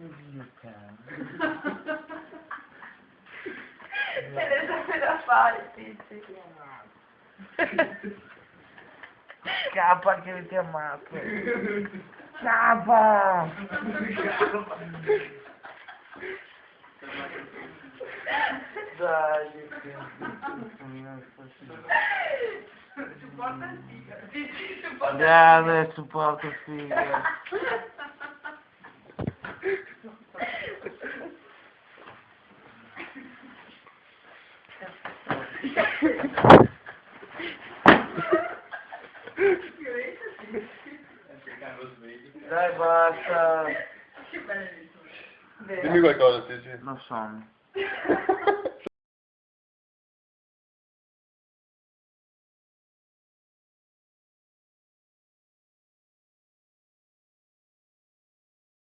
Dio caro. Se ne serve da fare, Tizi. Scappa che ti ammazzo. Scappa! Dai, Supporta il figa. Tizi, supporta grande supporto figa. Dai basta. Che bello. Dimmi qualcosa, Tizi. Lo sono.